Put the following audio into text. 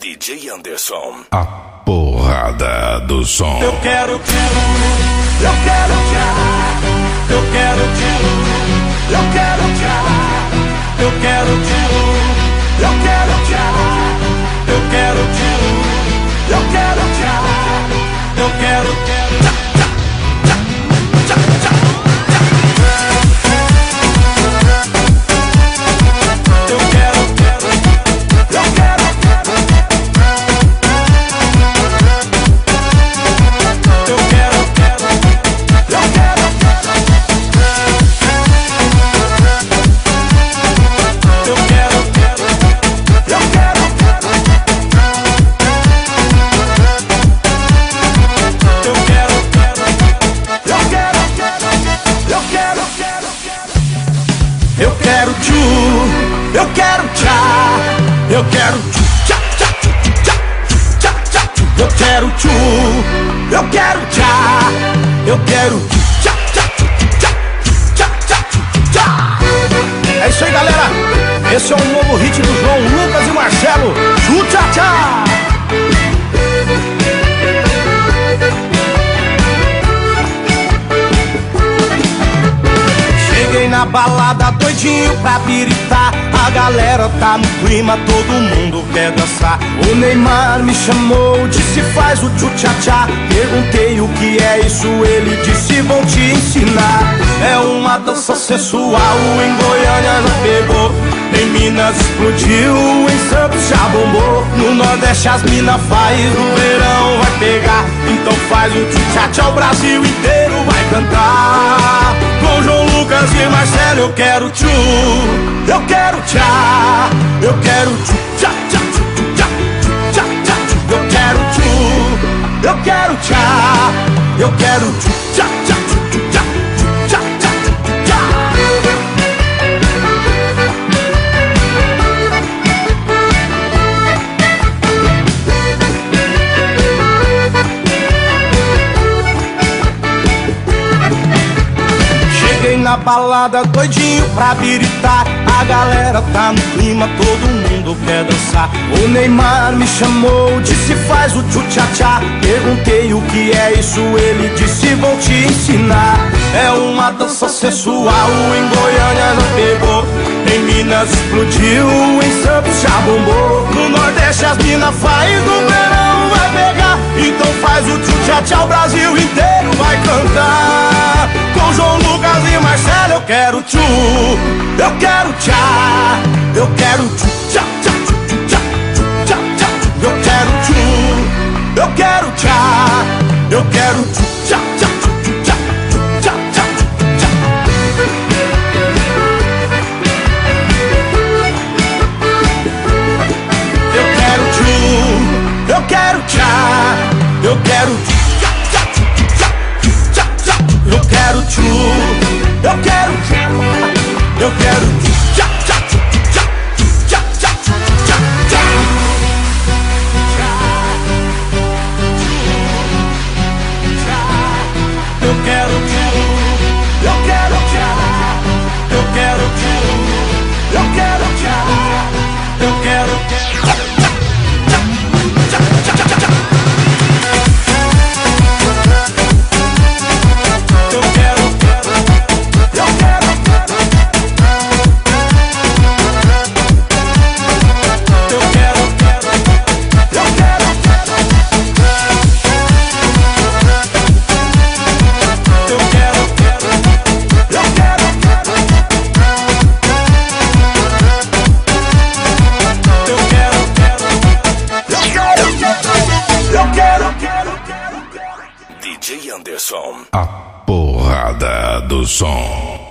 DJ Anderson. A porrada do som. Eu quero, eu quero, eu quero, eu quero, eu quero, eu quero, eu quero, eu quero, eu quero, eu quero. Eu quero tchu, eu quero tchá, eu quero tchá, tchá, tchá, tchá, tchá, tchá. Eu quero tchu, eu quero tchá, eu quero tchá, tchá, tchá, tchá, tchá, tchá. É isso aí, galera. Esse é o novo hit do João Lucas e Marcelo. Tchu, tchá, tchá. Cheguei na balada doidinho pra piritar. A galera tá no clima, todo mundo quer dançar. O Neymar me chamou, disse faz o tchu-tchá-tchá. Perguntei o que é isso, ele disse vão te ensinar. É uma dança sensual, em Goiânia não pegou. Em Minas explodiu, em Santos já bombou. No Nordeste as mina faz, no verão vai pegar. Então faz o tchu-tchá-tchá, o Brasil inteiro vai cantar. Com João Lucas e Marcelo eu quero tchu, eu quero tchá, eu quero tchu, tchá, tchá, tchu, tchá, tchá, tchá, tchu. Eu quero tchu, eu quero tchá, eu quero tchu, tchá, tchá, tchu, tchá, tchá, tchá, tchá. Cheguei na balada doidinho pra biritar. A galera tá no clima, todo mundo quer dançar. O Neymar me chamou, disse faz o tchu-tchá-tchá. Perguntei o que é isso, ele disse vão te ensinar. É uma dança sensual, em Goiânia não pegou. Em Minas explodiu, em Santos já bombou. No Nordeste as mina faz, no verão vai pegar. Então faz o tchu-tchá-tchá, o Brasil inteiro vai cantar. Com João Lucas e Marcelo eu quero tchu, eu quero tchá, eu quero tchu, tchá, tchá, tchu, tchá, tchá, tchá, tchu. Eu quero tchu, eu quero tchá, eu quero tchu, tchá, tchá, tchu, tchá, tchá, tchá, tchá. Eu quero tchu, eu quero tchá, eu quero tchu, tchá, tchá, tchá, tchá, tchá. Eu quero tchu, eu quero tchá, eu quero tchá, tchá, tchá, tchá, tchá, tchá, tchá. Eu quero tchu, eu quero tchá, eu quero tchu, eu quero tchá, eu quero tchá, tchá, tchá, tchá, tchá. Eu quero, eu quero, eu quero, eu quero, eu DJ Anderson. A porrada do som.